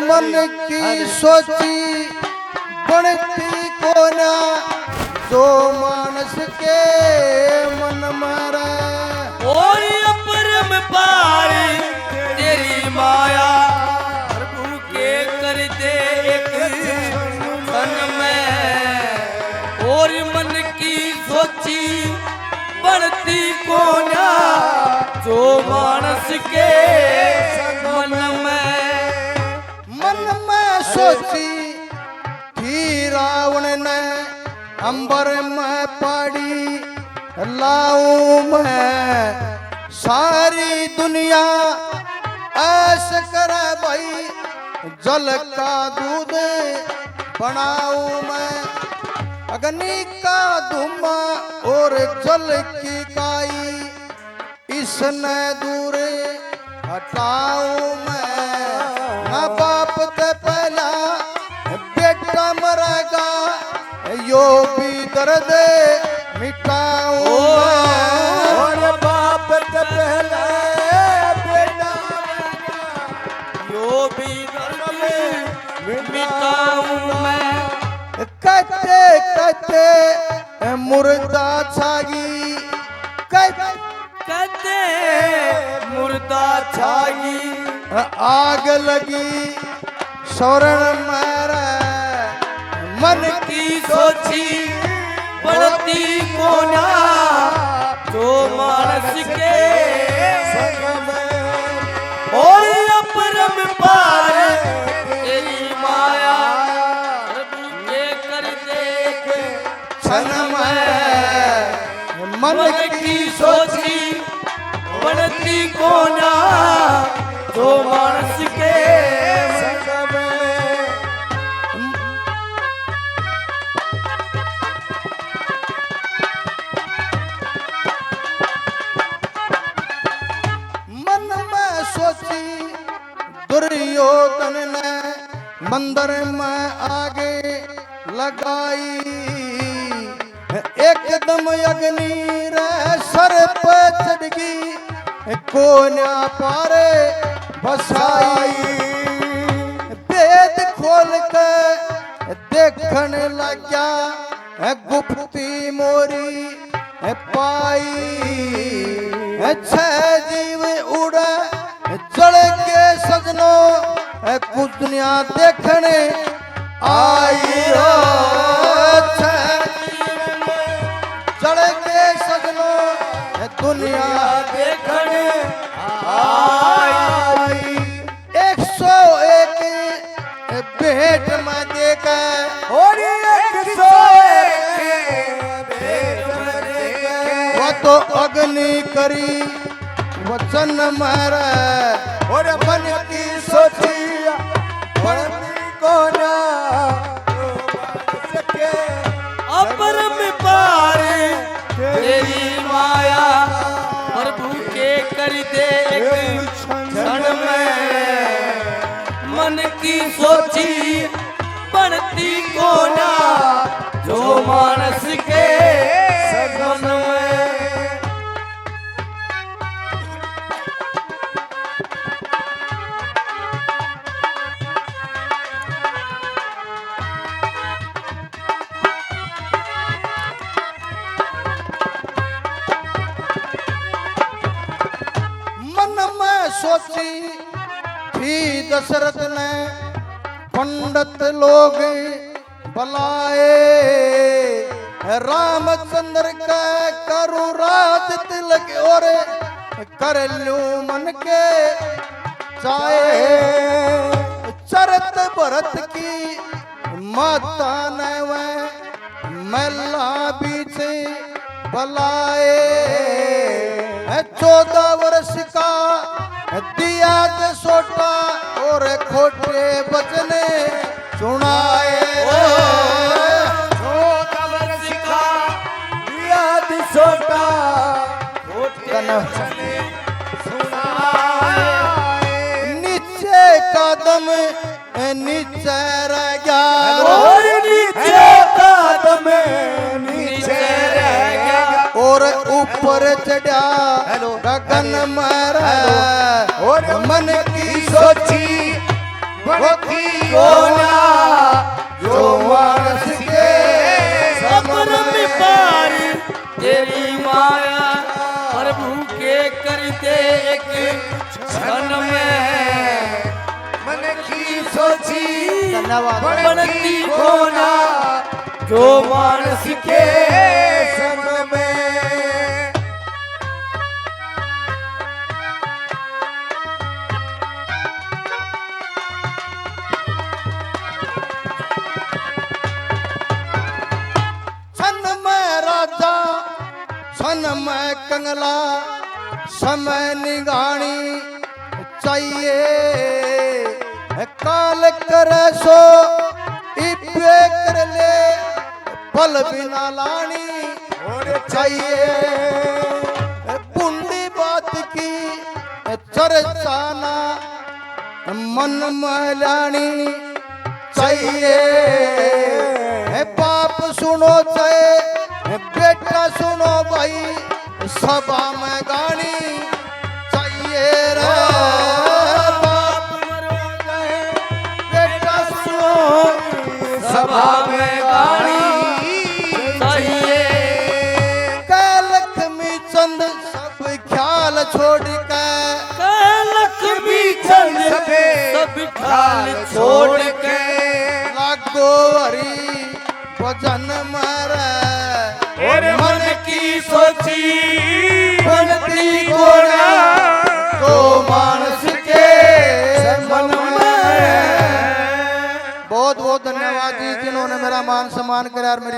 मन की सोची बनती को ना जो मानस के मन मरे और अपरम पार तेरी माया प्रभु के कर दे एक क्षण में और मन की सोची बढ़ती को ना जो मानस के मन में सोची थी रावण ने अंबर में पड़ी लाऊं मैं सारी दुनिया ऐसे करे भाई जल का दूध बनाऊं मैं अग्नि का धुआं और जल की काई इसने दूर हटाऊं मैं ना बाप ते पहला बेटा मरेगा यो भी दर्द मिटाऊं और बाप से पहले बेटा यो भी दर्द मिटाऊं मैं कहते कहते मुर्दा छागी कहते मुर्दा छागी आग लगी शरण मेरा मन की सोची बढ़ती को ना जो मानस के और अपरम पार तेरी माया प्रभु के कर दे क्षण में मन की सोची बढ़ती को ना जो मानस के दुर्योधन ने मंदिर में आगे लगाई एकदम अग्नि रे सर पे चढ़गी को ना पारे बसाई वेद खोल के देखने लग्या गुप्ती मोरी पाई छह जीव उड़े जल के सजनो कुछ दुनिया देखने आई हो जल के सजनो दुनिया देखने आई 101 भेंट में देखा और 101 वो तो अग्नि करी वचन मारा और मन की सोची बढ़ती को ना सके अपरम पार तेरी माया प्रभु के कर दे एक क्षण में मन की सोची बढ़ती को ना जो मानस के सगन में सोची थी दशरथ ने पंडित लोग बुलाए रामचंद्र का करू राज तिलक और कर लूं मन के चाहे चरत भरत की माता ने वह मैला बीच बुलाए 14 वर्ष का दिया सोटा और खोटे बचने सुनाए 14 वर्ष का दिया सोटा खोटे बचने सुनाए नीचे कदम नीचे रह गया और नीचे कदम नीचे रह गया और ऊपर चढ़ा गगन मारा और मन की सोची बनती कोना जो मानस के सबर में पार तेरी माया प्रभु के करते एक क्षण में मन की सोची धन्यवाद। बनती कोना जो मानस के संग में सन में राजा सन में कंगला समय निगानी चाहिए काल करे सो इपे कर ले पल बिना लानी चाहिए पुंडी बात की चर्चाना मन में लानी चाहिए बाप सुनो चाहे बेटा सुनो भाई सभा में गानी चाहिए रे बाप बेटा सुनो सभा में गाड़ी चाहिए लक्ष्मी चंद सब ख्याल छोड़ के लक्ष्मी चंद सब ख्याल छोड़ के लागो हरी भजन मारे और मन की सोची बनती कोना तो मानस के मन में। बहुत बहुत धन्यवाद जी जिन्होंने मेरा मान सम्मान करा और मेरी